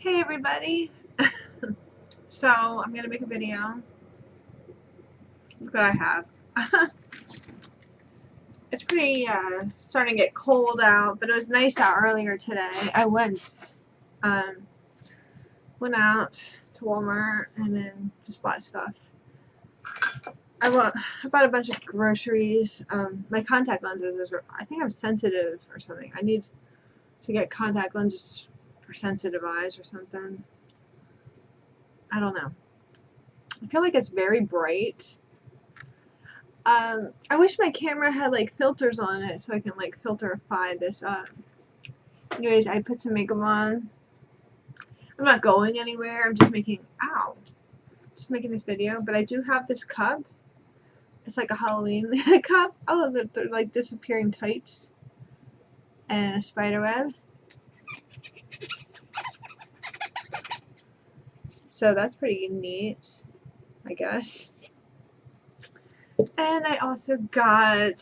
Hey everybody! So I'm gonna make a video. Look what I have. It's pretty starting to get cold out, but it was nice out earlier today. I um, went out to Walmart and then just bought stuff. I bought a bunch of groceries. My contact lenses I think I'm sensitive or something. I need to get contact lenses for sensitive eyes or something. I don't know. I feel like it's very bright. I wish my camera had like filters on it so I can like filterify this up. Anyways, I put some makeup on. I'm not going anywhere. I'm just making this video. But I do have this cup. It's like a Halloween cup. Oh, they're like disappearing tights and a spider web. So that's pretty neat, I guess. And I also got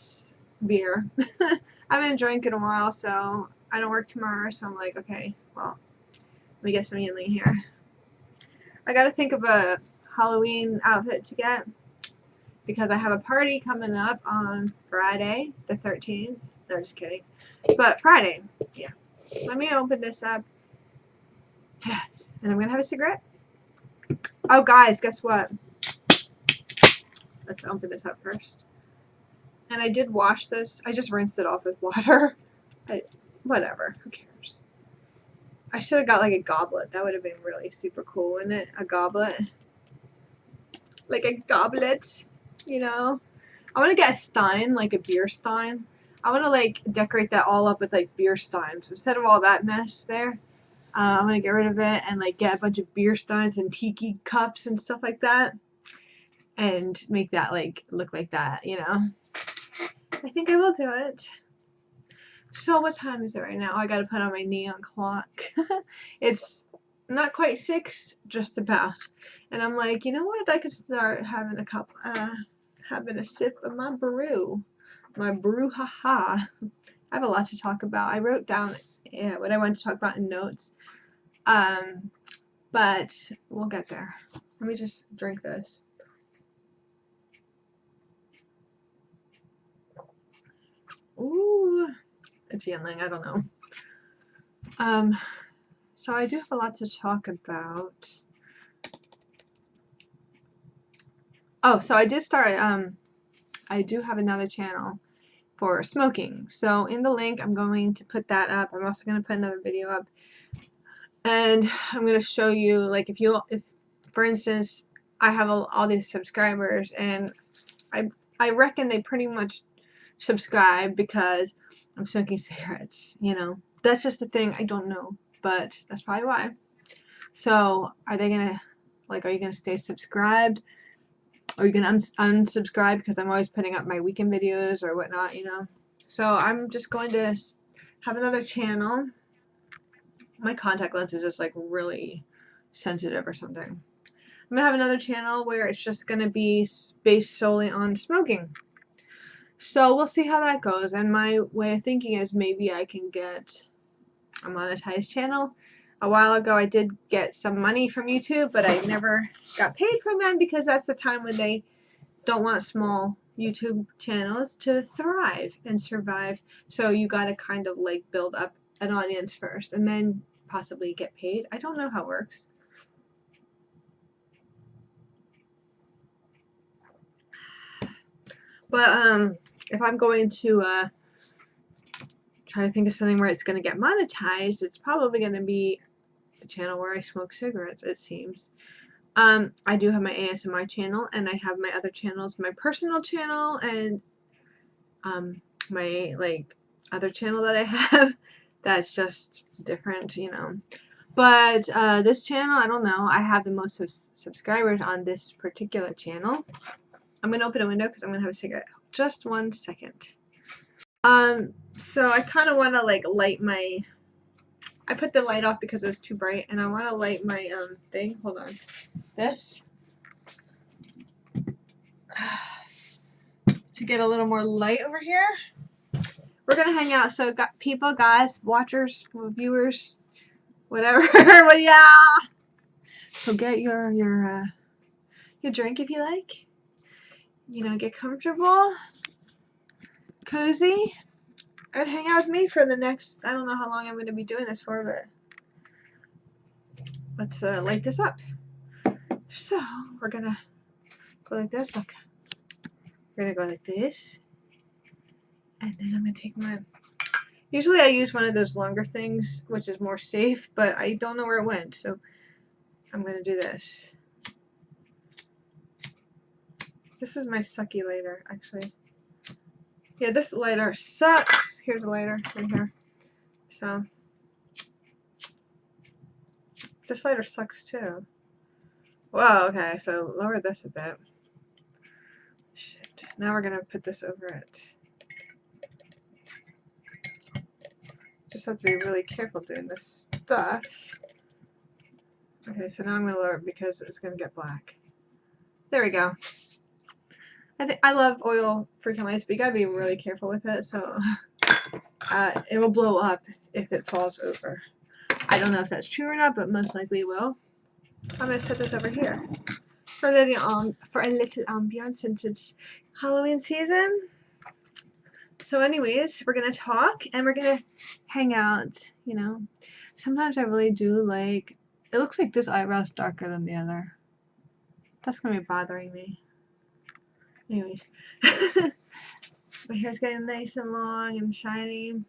beer. I haven't drank in a while, so I don't work tomorrow, so I'm like, okay, well, let me get some Yingling here. I gotta think of a Halloween outfit to get because I have a party coming up on Friday, the 13th. No, just kidding. But Friday, yeah. Let me open this up. Yes. And I'm gonna have a cigarette. Oh, guys, guess what? Let's open this up first. And I did wash this. I just rinsed it off with water. Whatever. Who cares? I should have got like a goblet. That would have been really super cool, wouldn't it? A goblet. Like a goblet, you know? I want to get a stein, like a beer stein. I want to like decorate that all up with like beer steins. Instead of all that mess there, I'm going to get rid of it and like get a bunch of beer steins and tiki cups and stuff like that. And make that like look like that, you know? I think I will do it. So what time is it right now? I gotta put on my neon clock. It's not quite 6, just about. And I'm like, you know what? I could start having having a sip of my brew. My brouhaha. I have a lot to talk about. I wrote down what I want to talk about in notes. But we'll get there. Let me just drink this. Ooh. It's Yingling, I don't know. So I do have a lot to talk about. Oh, so I did start, I do have another channel for smoking. So in the link, I'm going to put that up. I'm also going to put another video up. And I'm going to show you, like, if for instance, I have all these subscribers, and I reckon they pretty much subscribe because I'm smoking cigarettes, you know. That's just the thing. I don't know, but that's probably why. So are they gonna, like, are you gonna stay subscribed? Or are you gonna unsubscribe because I'm always putting up my weekend videos or whatnot, you know? So I'm just going to have another channel. My contact lens is just like really sensitive or something. I'm gonna have another channel where it's just gonna be based solely on smoking. So we'll see how that goes. And my way of thinking is maybe I can get a monetized channel. A while ago I did get some money from YouTube, but I never got paid from them because that's the time when they don't want small YouTube channels to thrive and survive. So you gotta kind of like build up an audience first and then possibly get paid. I don't know how it works. But if I'm going to try to think of something where it's going to get monetized, it's probably going to be a channel where I smoke cigarettes, it seems. I do have my ASMR channel, and I have my other channels, my personal channel, and my like other channel that I have that's just different, you know. But this channel, I don't know. I have the most subscribers on this particular channel. I'm gonna open a window because I'm gonna have a cigarette. Just 1 second. So I kind of want to like light my. I put the light off because it was too bright, and I want to light my thing. Hold on. This. To get a little more light over here. We're gonna hang out. So got people, guys, watchers, viewers, whatever. But yeah. So get your drink if you like. You know, get comfortable, cozy, and hang out with me for the next, I don't know how long I'm going to be doing this for, but let's light this up. So we're going to go like this. Look. We're going to go like this. And then I'm going to take my... Usually I use one of those longer things, which is more safe, but I don't know where it went, so I'm going to do this. This is my sucky lighter, actually. Yeah, this lighter sucks. Here's a lighter right here. So, this lighter sucks too. Whoa, okay, so lower this a bit. Shit. Now we're going to put this over it. Just have to be really careful doing this stuff. Okay, so now I'm going to lower it because it's going to get black. There we go. I love oil freaking lights, but you gotta be really careful with it, so it will blow up if it falls over. I don't know if that's true or not, but most likely it will. I'm gonna set this over here for a little ambiance since it's Halloween season. So anyways, we're gonna talk and we're gonna hang out, you know. Sometimes I really do like, it looks like this eyebrow's darker than the other. That's gonna be bothering me. Anyways, my hair's getting nice and long and shiny.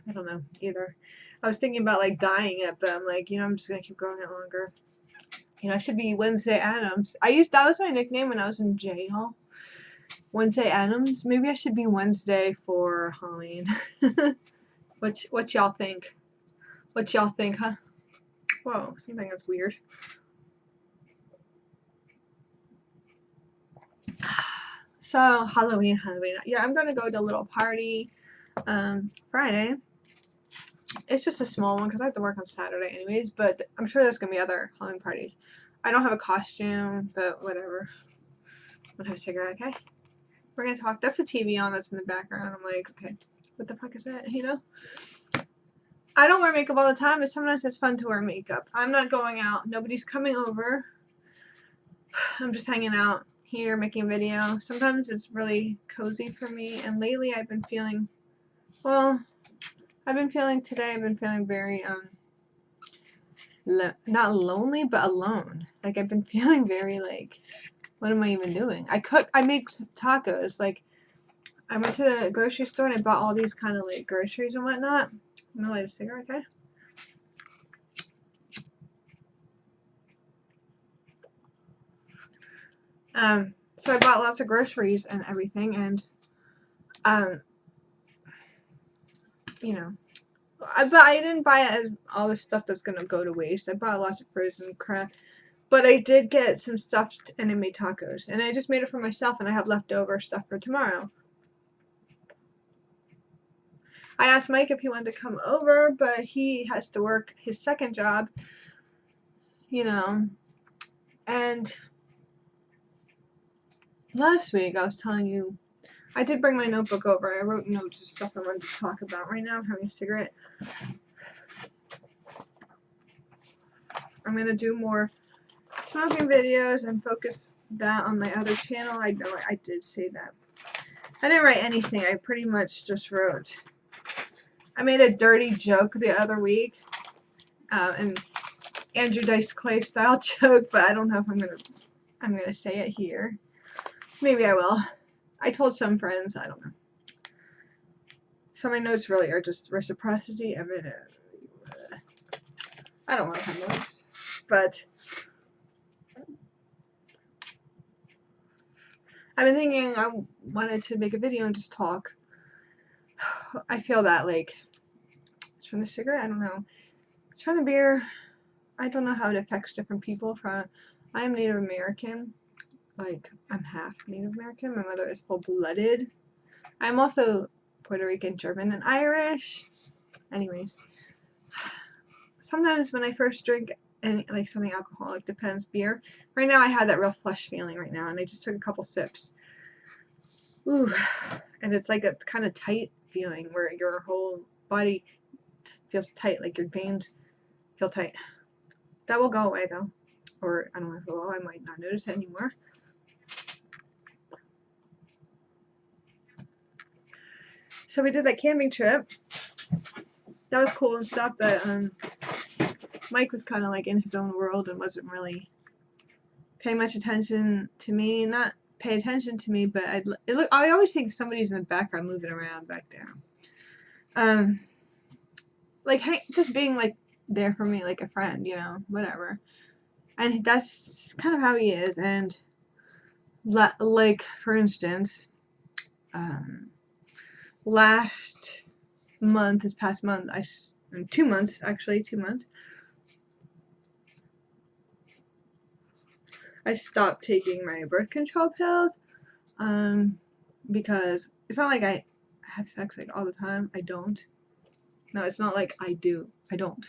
I don't know either. I was thinking about like dyeing it, but I'm like, you know, I'm just gonna keep growing it longer. You know, I should be Wednesday Addams. that was my nickname when I was in jail. Wednesday Addams. Maybe I should be Wednesday for Halloween. What y'all think? What y'all think, huh? Whoa, something that's weird. So Halloween. Yeah, I'm gonna go to a little party Friday. It's just a small one because I have to work on Saturday anyways, but I'm sure there's gonna be other Halloween parties. I don't have a costume, but whatever. I'm gonna have a cigarette, okay? We're gonna talk. That's the TV on that's in the background. I'm like, okay, what the fuck is that? You know? I don't wear makeup all the time, but sometimes it's fun to wear makeup. I'm not going out. Nobody's coming over. I'm just hanging out here making a video. Sometimes it's really cozy for me, and lately I've been feeling, well, today I've been feeling very not lonely but alone. Like I've been feeling very like, what am I even doing? I make tacos. Like I went to the grocery store and I bought all these kind of like groceries and whatnot. I'm gonna light a cigarette, okay? So I bought lots of groceries and everything, and you know, I didn't buy all the stuff that's gonna go to waste. I bought lots of frozen crap, but I did get some stuff and I made tacos, and I just made it for myself, and I have leftover stuff for tomorrow. I asked Mike if he wanted to come over, but he has to work his second job, you know, and last week I was telling you, I did bring my notebook over. I wrote notes of stuff I wanted to talk about. Right now I'm having a cigarette. I'm going to do more smoking videos and focus that on my other channel. I know I did say that. I didn't write anything. I pretty much just wrote. I made a dirty joke the other week. An Andrew Dice Clay style joke, but I don't know if I'm gonna say it here. Maybe I will. I told some friends, I don't know. So my notes really are just reciprocity. I don't want to have notes, but I've been thinking I wanted to make a video and just talk. I feel that like it's from the cigarette. I don't know. It's from the beer. I don't know how it affects different people. I am Native American. Like I'm half Native American. My mother is full-blooded. I'm also Puerto Rican, German, and Irish. Anyways, sometimes when I first drink like something alcoholic, depends, beer. Right now I had that real flush feeling right now, and I just took a couple sips. Ooh, and it's like a kind of tight feeling where your whole body feels tight, like your veins feel tight. That will go away though, or I don't know if it will. I might not notice it anymore. So we did that camping trip. That was cool and stuff, but Mike was kind of like in his own world and wasn't really paying much attention to me. Not pay attention to me, but I always think somebody's in the background moving around back there. Like just being like there for me, like a friend, you know, whatever. And that's kind of how he is. And like for instance, last month, this past month, 2 months actually, 2 months, I stopped taking my birth control pills, because it's not like I have sex like all the time. I don't. No, it's not like I do. I don't.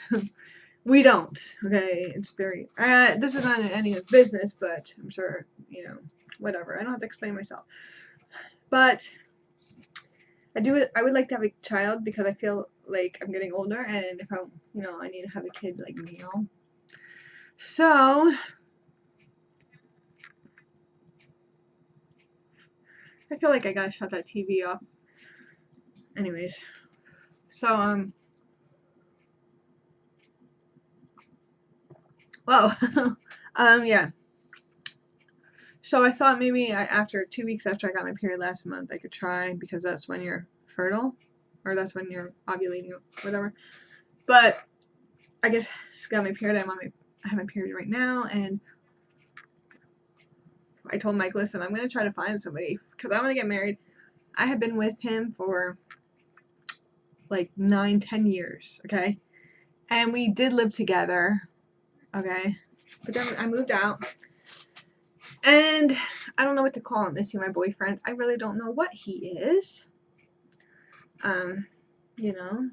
We don't. Okay, it's very. This is not anyone's business, but I'm sure, you know, whatever. I don't have to explain myself. But I would like to have a child because I feel like I'm getting older, and if I'm, you know, I need to have a kid like now. So I feel like I gotta shut that TV off. Anyways, so whoa, yeah. So I thought maybe after 2 weeks after I got my period last month, I could try, because that's when you're fertile, or that's when you're ovulating, or whatever. But I just got my period. I have my period right now, and I told Mike, listen, I'm gonna try to find somebody because I want to get married. I have been with him for like 9-10 years, okay, and we did live together, okay, but then I moved out. And I don't know what to call him. Is he my boyfriend? I really don't know what he is. You know,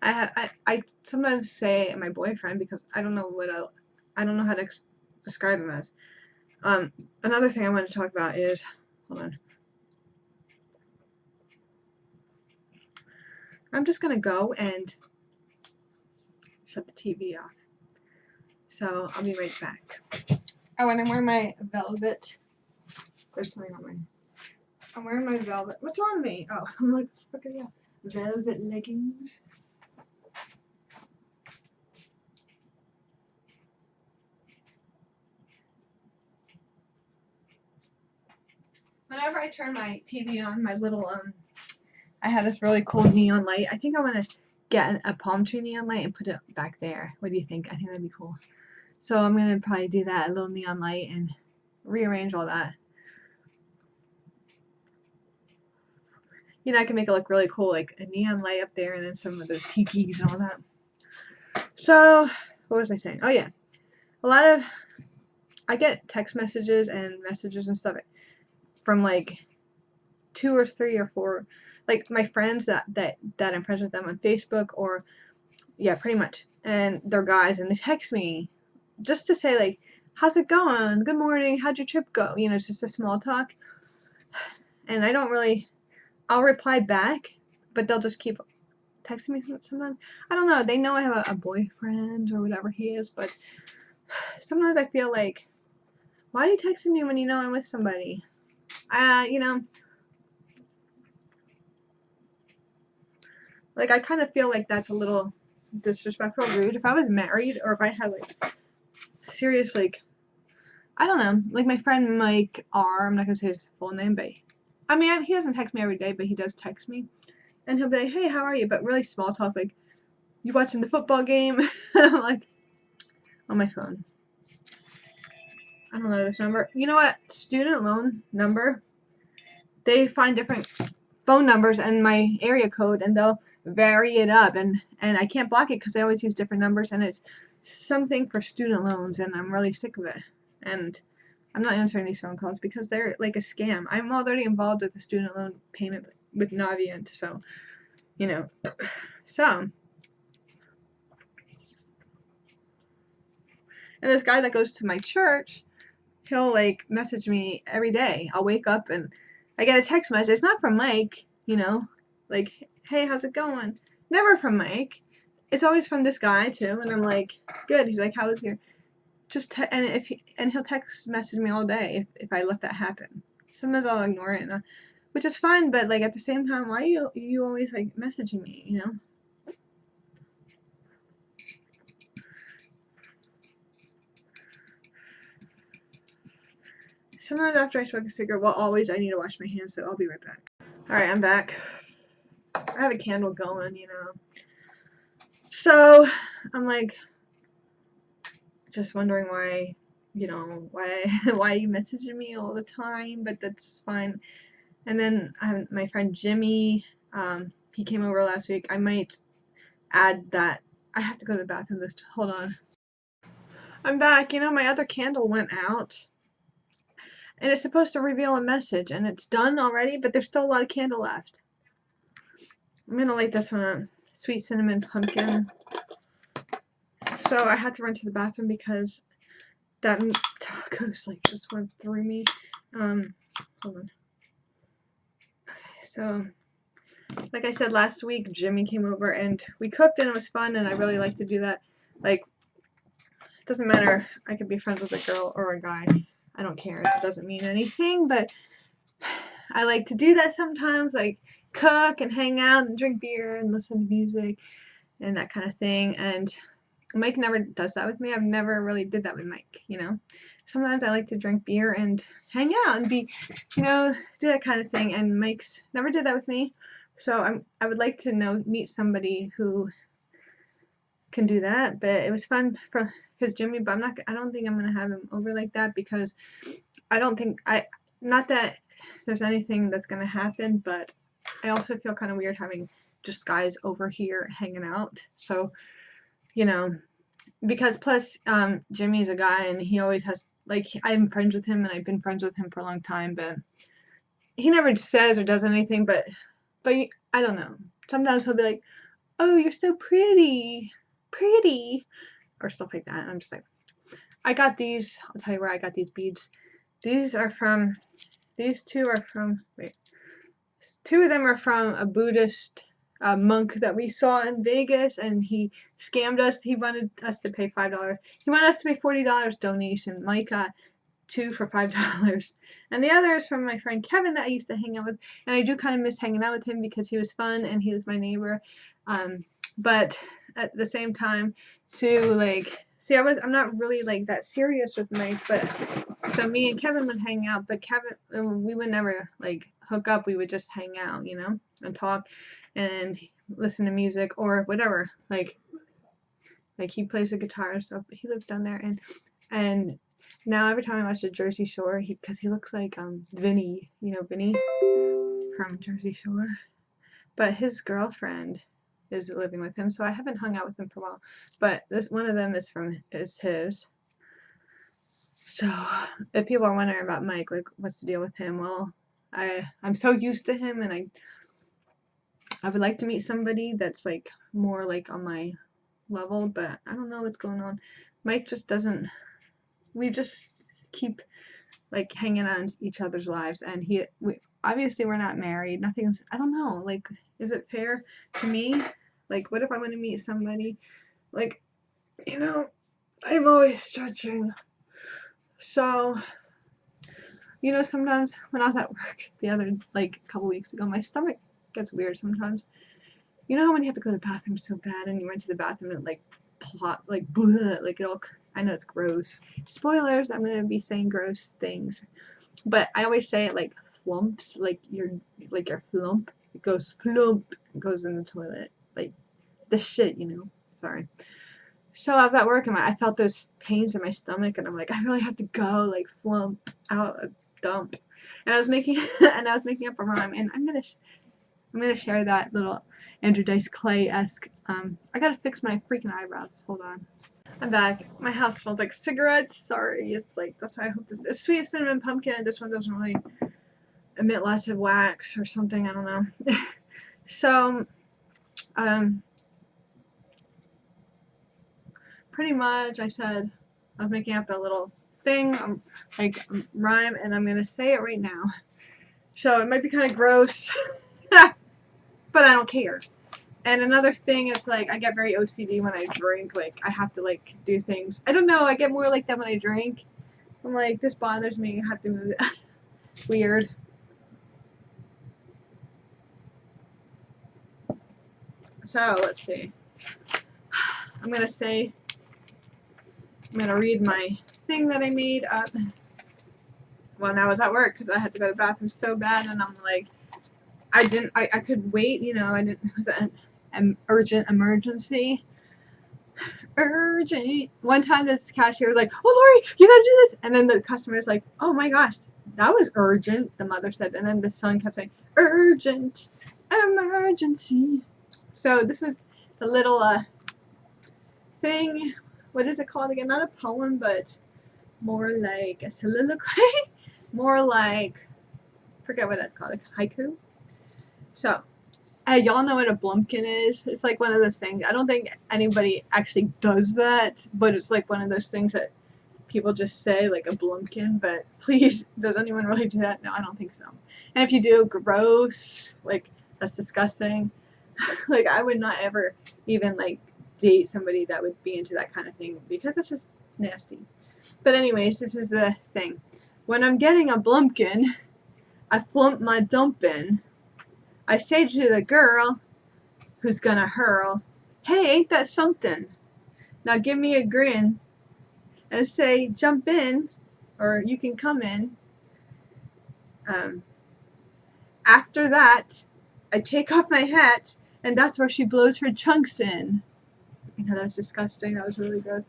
I sometimes say my boyfriend because I don't know I don't know how to describe him as. Another thing I want to talk about is, hold on. I'm just gonna go and shut the TV off. So I'll be right back. Oh, and I'm wearing my velvet. There's something on my. I'm wearing my velvet. What's on me? Oh, I'm like, what is that? Velvet leggings. Whenever I turn my TV on, my little I have this really cool neon light. I think I want to get a palm tree neon light and put it back there. What do you think? I think that'd be cool. So I'm gonna probably do that, a little neon light, and rearrange all that. You know, I can make it look really cool, like a neon light up there, and then some of those tikis and all that. So, what was I saying? Oh yeah, I get text messages and stuff from like 2 or 3 or 4, like my friends that I'm friends with them on Facebook, or yeah, pretty much, and they're guys, and they text me just to say like, how's it going? Good morning. How'd your trip go? You know, it's just a small talk. And I don't really, I'll reply back, but they'll just keep texting me sometimes. I don't know. They know I have a boyfriend or whatever he is, but sometimes I feel like, why are you texting me when you know I'm with somebody? You know, like I kind of feel like that's a little disrespectful, rude. If I was married, or if I had like serious, like, I don't know, like my friend Mike R, I'm not gonna say his full name, but I mean, he doesn't text me every day, but he does text me, and he'll be like, hey, how are you? But really small talk, like, you watching the football game? I'm like, on my phone. I don't know this number. You know what? Student loan number. They find different phone numbers in my area code, and they'll vary it up, and I can't block it because they always use different numbers, and it's something for student loans, and I'm really sick of it. And I'm not answering these phone calls because they're like a scam. I'm already involved with a student loan payment with Navient, so, you know. So, and this guy that goes to my church, he'll like message me every day. I'll wake up and I get a text message. It's not from Mike, you know, like, hey, how's it going? Never from Mike. it's always from this guy too, and I'm like, good. He's like, how was your and he'll text message me all day if I let that happen. Sometimes I'll ignore it, which is fine, but like at the same time, why you always like messaging me, you know? Sometimes after I smoke a cigarette, well, always I need to wash my hands, so I'll be right back. Alright, I'm back. I have a candle going, you know. So, I'm like, just wondering why, you know, why you messaging me all the time, but that's fine. And then my friend Jimmy, he came over last week. I might add that. I have to go to the bathroom. Hold on. I'm back. You know, my other candle went out. And it's supposed to reveal a message, and it's done already, but there's still a lot of candle left. I'm gonna light this one up. Sweet cinnamon pumpkin. So I had to run to the bathroom because that ghost like just went through me. Hold on. Okay, so like I said last week, Jimmy came over and we cooked and it was fun, and I really like to do that. Like, it doesn't matter. I could be friends with a girl or a guy. I don't care. It doesn't mean anything, but I like to do that sometimes, like cook and hang out and drink beer and listen to music and that kind of thing. And Mike never does that with me. I've never really did that with Mike, you know. Sometimes I like to drink beer and hang out and be, you know, do that kind of thing. And Mike's never did that with me. So I would like to meet somebody who can do that. But it was fun because Jimmy, but I don't think I'm gonna have him over like that because I don't think not that there's anything that's gonna happen, but I also feel kind of weird having just guys over here hanging out. So, you know, because plus Jimmy's a guy and he always has, like, I'm friends with him and I've been friends with him for a long time, but he never says or does anything, but I don't know. Sometimes he'll be like, oh, you're so pretty, or stuff like that. And I'm just like, I got these. I'll tell you where I got these beads. These two are from, two of them are from a Buddhist monk that we saw in Vegas, and he scammed us. He wanted us to pay $5. He wanted us to pay $40 donation. Mike got two for $5. And the other is from my friend Kevin that I used to hang out with, and I do kind of miss hanging out with him because he was fun and he was my neighbor. But at the same time, to like, see, I'm not really like that serious with Mike, but so me and Kevin would hang out, but we would never like hook up. We would just hang out, you know, and talk and listen to music or whatever. Like he plays the guitar and stuff. He lives down there, and now every time I watch the Jersey Shore, because he looks like Vinny, you know, Vinny from Jersey Shore, but his girlfriend is living with him, so I haven't hung out with him for a while. But this one of them is his. So if people are wondering about Mike, like what's the deal with him? Well, I'm so used to him, and I would like to meet somebody that's like more like on my level, but I don't know what's going on. Mike just doesn't. We just keep like hanging on each other's lives, and obviously we're not married. Nothing's. I don't know. Like, is it fair to me? Like, what if I want to meet somebody? Like, you know, I'm always judging. So, you know, sometimes when I was at work a couple weeks ago, my stomach gets weird sometimes. You know how when you have to go to the bathroom so bad and you went to the bathroom and it bleh, like it all, I know it's gross. Spoilers, I'm going to be saying gross things. But I always say it like flumps, like your flump. It goes flump, it goes in the toilet. Like the shit, you know. Sorry. So I was at work and I felt those pains in my stomach, and I'm like, I really have to go, like flump out a dump. And I was making up a rhyme, and I'm gonna share that little Andrew Dice Clay-esque. I gotta fix my freaking eyebrows. Hold on. I'm back. My house smells like cigarettes. Sorry. It's like, that's why I hope it's sweet cinnamon pumpkin, and this one doesn't really emit lots of wax or something. I don't know. So, pretty much I said I was making up a little thing, rhyme, and I'm gonna say it right now. So it might be kind of gross, but I don't care. And another thing is, like, I get very OCD when I drink. Like, I have to, like, do things. I don't know, I get more like that when I drink. I'm like, this bothers me, I have to move it. Weird. So, let's see. I'm gonna read my thing that I made up. Well, now I was at work because I had to go to the bathroom so bad, and I'm like, I could wait, you know, it was an urgent emergency. Urgent. One time this cashier was like, oh, Lori, you gotta do this. And then the customer's like, oh my gosh, that was urgent, the mother said. And then the son kept saying, urgent emergency. So this is the little thing. What is it called again? Not a poem, but more like a soliloquy. More like, forget what that's called, a haiku. So, y'all know what a blumpkin is? It's like one of those things. I don't think anybody actually does that, but it's like one of those things that people just say, like a blumpkin. But please, does anyone really do that? No, I don't think so. And if you do, gross. Like, that's disgusting. Like, I would not ever even, like, date somebody that would be into that kind of thing because that's just nasty. But anyways, this is the thing. When I'm getting a blumpkin, I flump my dumpin'. I say to the girl who's gonna hurl, hey, ain't that something? Now give me a grin and say, jump in, or you can come in. After that, I take off my hat, and that's where she blows her chunks in. You know, that was disgusting. That was really gross.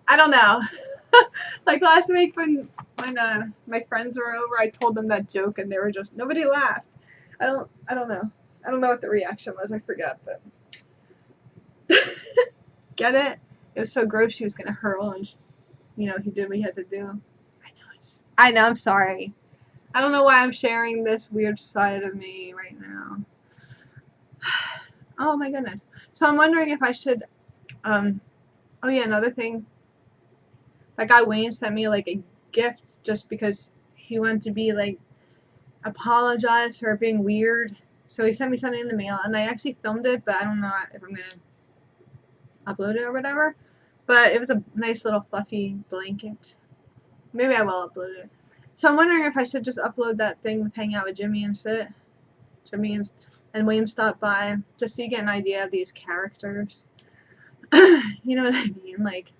I don't know. Like last week when my friends were over, I told them that joke, and they were just, nobody laughed. I don't know. I don't know what the reaction was. I forgot, but get it? It was so gross. She was gonna hurl, and you know, he did what he had to do. I know. I'm sorry. I don't know why I'm sharing this weird side of me right now. Oh my goodness. So I'm wondering if I should. Oh yeah, another thing. That guy Wayne sent me like a gift just because he wanted to be like apologize for being weird. So he sent me something in the mail, and I actually filmed it, but I don't know if I'm gonna upload it or whatever. But it was a nice little fluffy blanket. Maybe I will upload it. So I'm wondering if I should just upload that thing with hang out with Jimmy and shit. Jimmy and William stopped by just so you get an idea of these characters. You know what I mean? Like,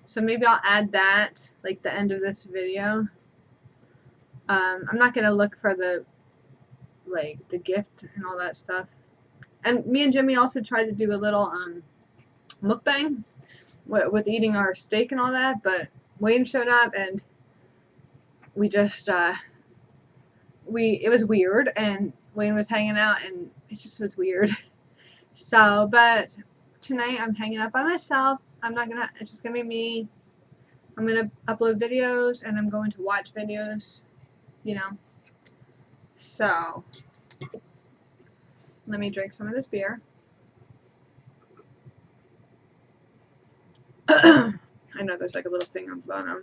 so maybe I'll add that like the end of this video. I'm not gonna look for the gift and all that stuff. And me and Jimmy also tried to do a little mukbang with eating our steak and all that, but Wayne showed up and we just it was weird, and Wayne was hanging out and it just was weird. So, but tonight I'm hanging out by myself. It's just gonna be me. I'm gonna upload videos and I'm going to watch videos, you know. So, let me drink some of this beer. I know there's like a little thing on the bottom.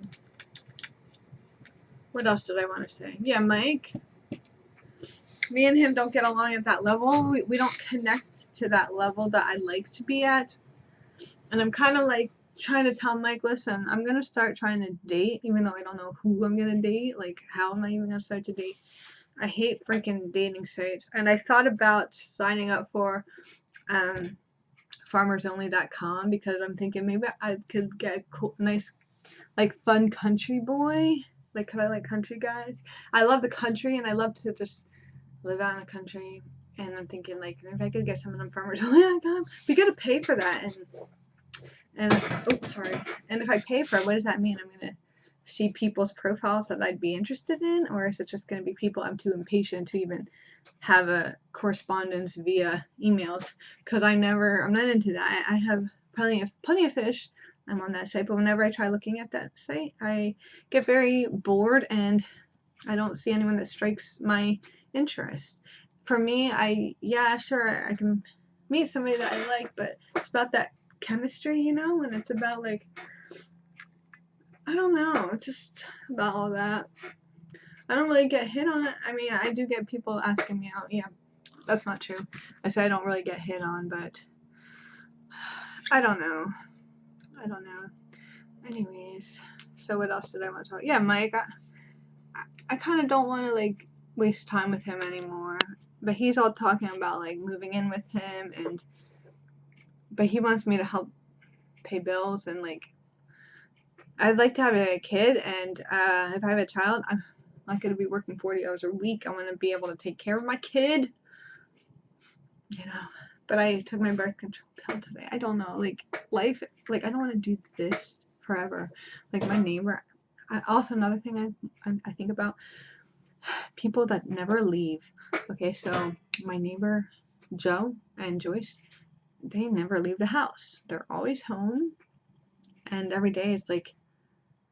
What else did I want to say? Yeah, Mike. Me and him don't get along at that level. We don't connect to that level that I'd like to be at. And I'm kind of like trying to tell Mike, listen, I'm going to start trying to date, even though I don't know who I'm going to date. Like, how am I even going to start to date? I hate freaking dating sites. And I thought about signing up for farmersonly.com because I'm thinking maybe I could get a cool, nice, like, fun country boy. Like, cause I like country guys. I love the country, and I love to just live out in the country. And I'm thinking, like, if I could get someone on farmersonly.com, but you gotta pay for that. And oh, sorry. And if I pay for it, what does that mean? I'm gonna see people's profiles that I'd be interested in, or is it just gonna be people I'm too impatient to even have a correspondence via emails? Because I'm not into that. I have plenty of fish. I'm on that site, but whenever I try looking at that site, I get very bored and I don't see anyone that strikes my interest. For me, yeah, sure, I can meet somebody that I like, but it's about that chemistry, you know, and it's about, like, I don't know, it's just about all that. I don't really get hit on it. I mean, I do get people asking me out, yeah, That's not true. I said I don't really get hit on, but I don't know. I don't know. Anyways, so what else did I want to talk? Yeah, Mike. I kind of don't want to like waste time with him anymore. But he's all talking about like moving in with him, and but he wants me to help pay bills, and like I'd like to have a kid, and if I have a child, I'm not going to be working 40 hours a week. I want to be able to take care of my kid, you know. But I took my birth control pill today. I don't know, like life, like I don't want to do this forever. Like my neighbor. Also, another thing I think about, people that never leave. Okay, so my neighbor Joe and Joyce, they never leave the house. They're always home, and every day is like,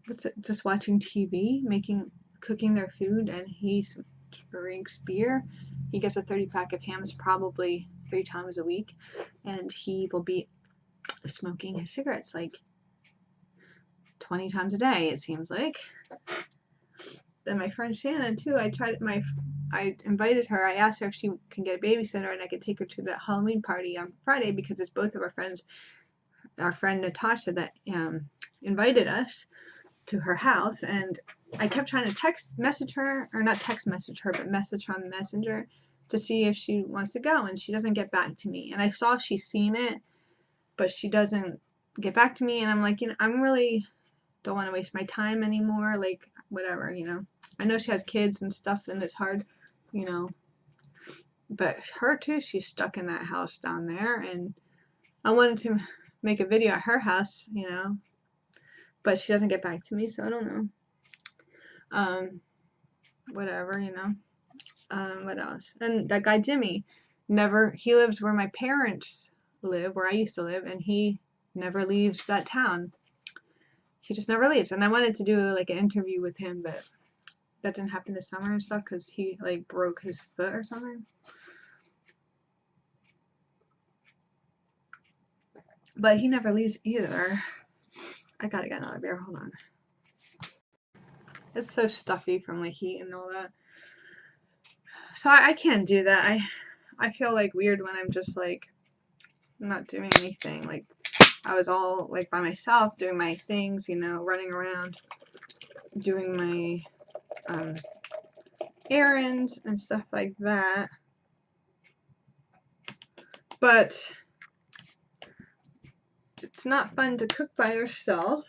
what's it, just watching TV, cooking their food, and he drinks beer. He gets a 30-pack of hams probably 3 times a week, and he will be smoking his cigarettes like 20 times a day, it seems like. Then my friend Shannon too, I invited her. I asked her if she can get a babysitter and I could take her to the Halloween party on Friday, because it's both of our friends. Our friend Natasha that invited us to her house, and I kept trying to message her on Messenger to see if she wants to go, and she doesn't get back to me. And I saw she's seen it, but she doesn't get back to me, and I'm like, I'm really don't want to waste my time anymore, like whatever, I know she has kids and stuff, and it's hard, but her too, she's stuck in that house down there, and I wanted to make a video at her house, but she doesn't get back to me, so I don't know. Whatever, what else? And that guy Jimmy, he lives where my parents live, where I used to live, and he never leaves that town. He just never leaves. And I wanted to do like an interview with him, but that didn't happen this summer and stuff because he like broke his foot or something. But he never leaves either. I gotta get another beer. Hold on. It's so stuffy from like heat and all that. So I can't do that. I feel like weird when I'm just like not doing anything. Like I was all like by myself doing my things, running around, doing my errands and stuff like that. But it's not fun to cook by yourself.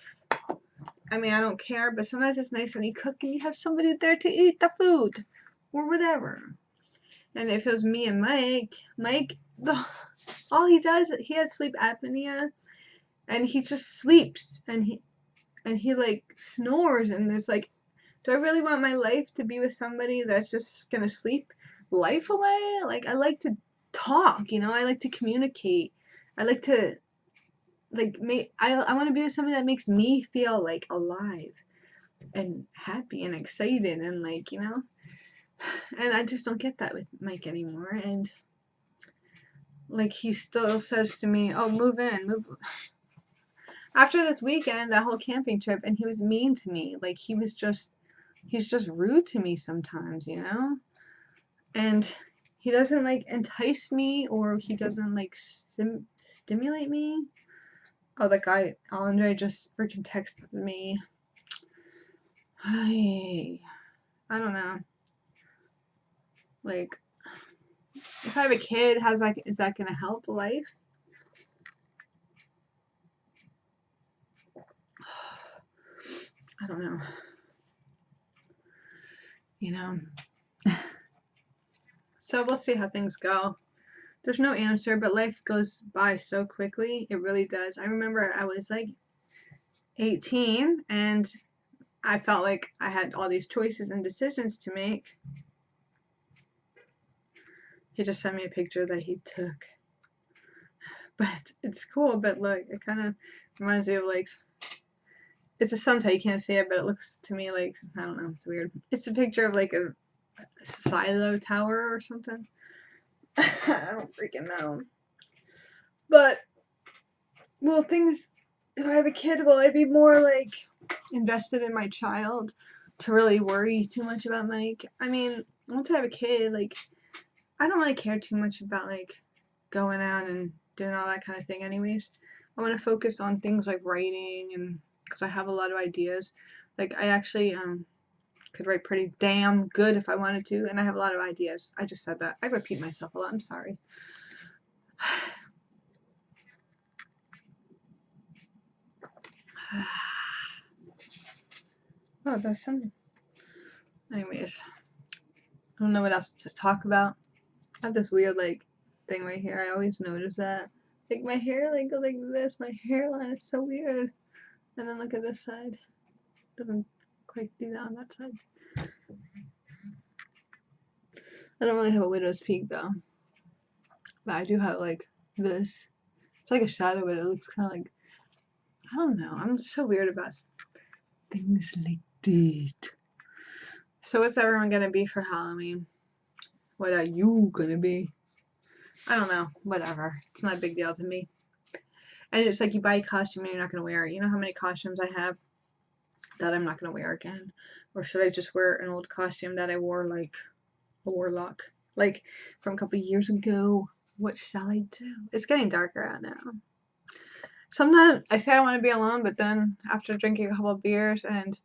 I mean, I don't care, but sometimes it's nice when you cook and you have somebody there to eat the food or whatever. And if it was me and Mike, all he does, he has sleep apnea, and he just sleeps, and he like snores, and it's like, do I really want my life to be with somebody that's just gonna sleep life away? Like, I like to talk, I like to communicate. I like to I want to be with somebody that makes me feel like alive and happy and excited and like, and I just don't get that with Mike anymore. And like he still says to me, oh, move in. After this weekend, that whole camping trip, and he was mean to me. Like he's just rude to me sometimes, and he doesn't like entice me, or he doesn't like stimulate me. Oh, that guy Andre just freaking texted me. I don't know. Like, if I have a kid, is that gonna help life? I don't know. So we'll see how things go. There's no answer, but life goes by so quickly. It really does. I remember I was like 18 and I felt like I had all these choices and decisions to make. He just sent me a picture that he took. But it's cool, but look, it kind of reminds me of like, it's a sunset, you can't see it, but it looks to me like, I don't know, it's weird. It's a picture of like a silo tower or something. I don't freaking know. But, will things, if I have a kid, will I be more like invested in my child to really worry too much about Mike? I mean, once I have a kid, like, I don't really care too much about like going out and doing all that kind of thing anyways. I want to focus on things like writing, and because I have a lot of ideas. Like I actually could write pretty damn good if I wanted to, and I have a lot of ideas. I just said that. I repeat myself a lot. I'm sorry. Oh, there's some. Anyways, I don't know what else to talk about. I have this weird like thing right here. I always notice that. Like my hair like goes like this. My hairline is so weird. And then look at this side. Doesn't quite do that on that side. I don't really have a widow's peak though. But I do have like this. It's like a shadow, but it looks kind of like, I don't know. I'm so weird about things like that. So what's everyone gonna be for Halloween? What are you gonna be? I don't know. Whatever. It's not a big deal to me. And it's like you buy a costume and you're not gonna wear it. You know how many costumes I have that I'm not gonna wear again? Or should I just wear an old costume that I wore like a warlock? Like from a couple of years ago. What shall I do? It's getting darker out now. Sometimes I say I want to be alone, but then after drinking a couple of beers and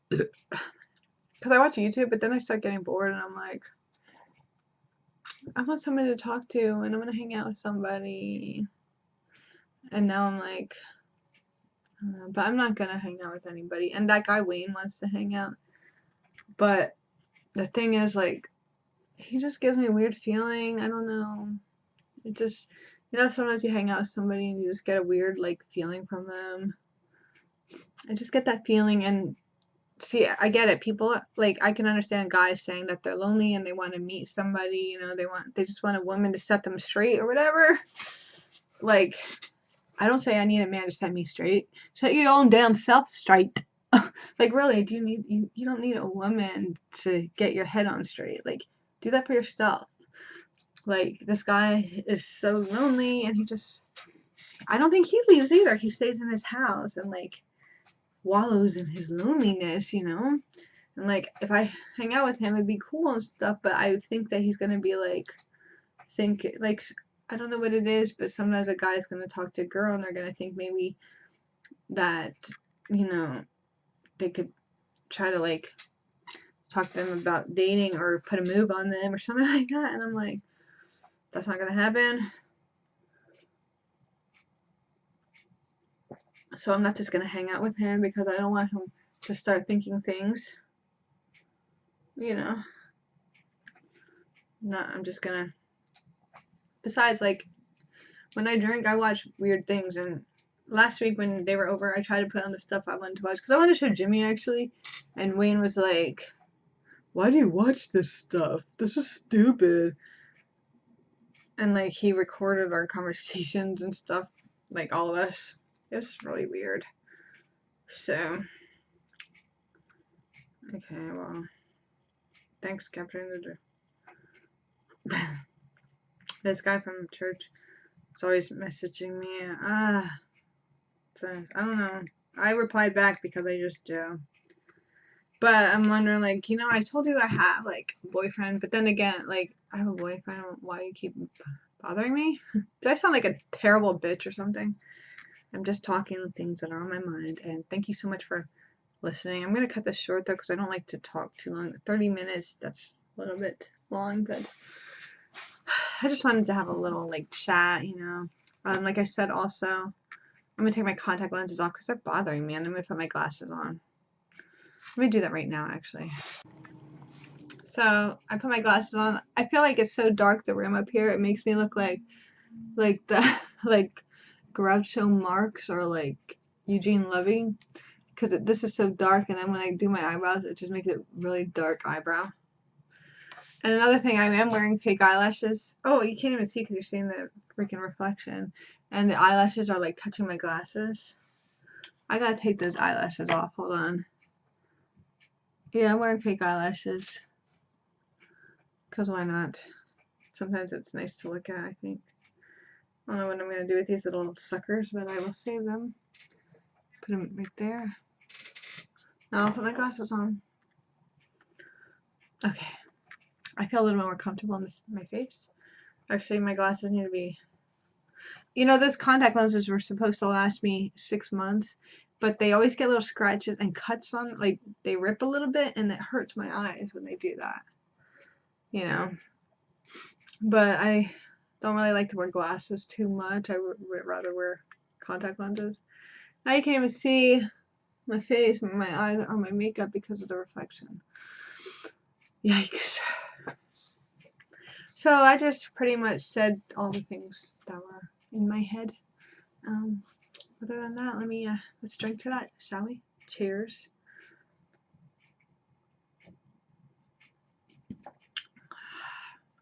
because I watch YouTube, but then I start getting bored and I'm like, I want somebody to talk to and I'm gonna hang out with somebody. And now I'm like, but I'm not gonna hang out with anybody. And that guy Wayne wants to hang out, but the thing is, like, he just gives me a weird feeling. I don't know. It just, you know, sometimes you hang out with somebody and you just get a weird like feeling from them. I just get that feeling, and see, I get it. People like, I can understand guys saying that they're lonely and they want to meet somebody. You know, they just want a woman to set them straight or whatever. Like, I don't say I need a man to set me straight. Set your own damn self straight. Like, really, do you need you don't need a woman to get your head on straight. Like, do that for yourself. Like, this guy is so lonely and he just, I don't think he leaves either. He stays in his house and like wallows in his loneliness, you know? And like, if I hang out with him, it'd be cool and stuff, but I think that he's gonna be like, I don't know what it is, but sometimes a guy's gonna talk to a girl and they're gonna think maybe that, you know, they could try to like talk to them about dating or put a move on them or something like that. And I'm like, that's not gonna happen. So I'm not just gonna hang out with him because I don't want him to start thinking things, you know. No, I'm just gonna. Besides, like, when I drink, I watch weird things. And last week when they were over, I tried to put on the stuff I wanted to watch because I wanted to show Jimmy actually. And Wayne was like, "Why do you watch this stuff? This is stupid." And like he recorded our conversations and stuff, like all of us. It was really weird. So, okay, well, thanks, capturing the. This guy from church is always messaging me. So I don't know. I replied back because I just do. But I'm wondering, like, you know, I told you I have like a boyfriend, but then again, like, I have a boyfriend. Why you keep bothering me? Do I sound like a terrible bitch or something? I'm just talking the things that are on my mind. And thank you so much for listening. I'm gonna cut this short though because I don't like to talk too long. 30 minutes. That's a little bit long, but I just wanted to have a little like chat, you know. Like I said, also, I'm gonna take my contact lenses off because they're bothering me, and I'm gonna put my glasses on. Let me do that right now, actually. So I put my glasses on. I feel like it's so dark the room up here. It makes me look like the like Groucho Marx or like Eugene Levy, because this is so dark, and then when I do my eyebrows, it just makes it really dark eyebrow. And another thing, I am wearing fake eyelashes. Oh, you can't even see because you're seeing the freaking reflection. And the eyelashes are like touching my glasses. I gotta take those eyelashes off. Hold on. Yeah, I'm wearing fake eyelashes. Because why not? Sometimes it's nice to look at, I think. I don't know what I'm gonna do with these little suckers, but I will save them. Put them right there. Now I'll put my glasses on. Okay. I feel a little more comfortable in my face. Actually, my glasses need to be. You know, those contact lenses were supposed to last me 6 months, but they always get little scratches and cuts on, like they rip a little bit, and it hurts my eyes when they do that. You know, but I don't really like to wear glasses too much. I would rather wear contact lenses. Now you can't even see my face, my eyes, or my makeup because of the reflection. Yikes. So I just pretty much said all the things that were in my head. Other than that, let's drink to that, shall we? Cheers.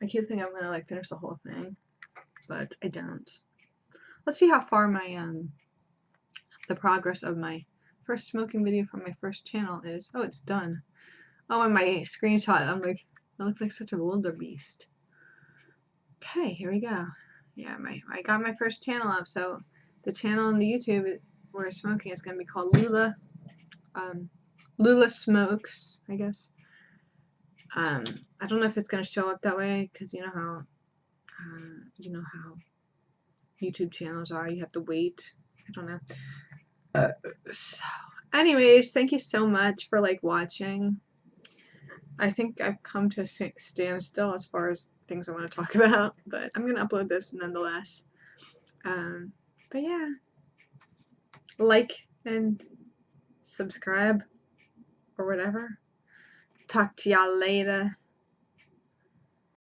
I keep thinking I'm gonna like finish the whole thing, but I don't. Let's see how far my the progress of my first smoking video from my first channel is. Oh, it's done. Oh, and my screenshot, I'm like, that looks like such a wildebeest. Okay, here we go. Yeah, I got my first channel up, so the channel on the YouTube where smoking is gonna be called Lula Smokes, I guess. I don't know if it's gonna show up that way because you know how YouTube channels are. You have to wait. I don't know. So, anyways, thank you so much for like watching. I think I've come to a standstill as far as things I want to talk about, but I'm gonna upload this nonetheless. But yeah, like and subscribe or whatever. Talk to y'all later.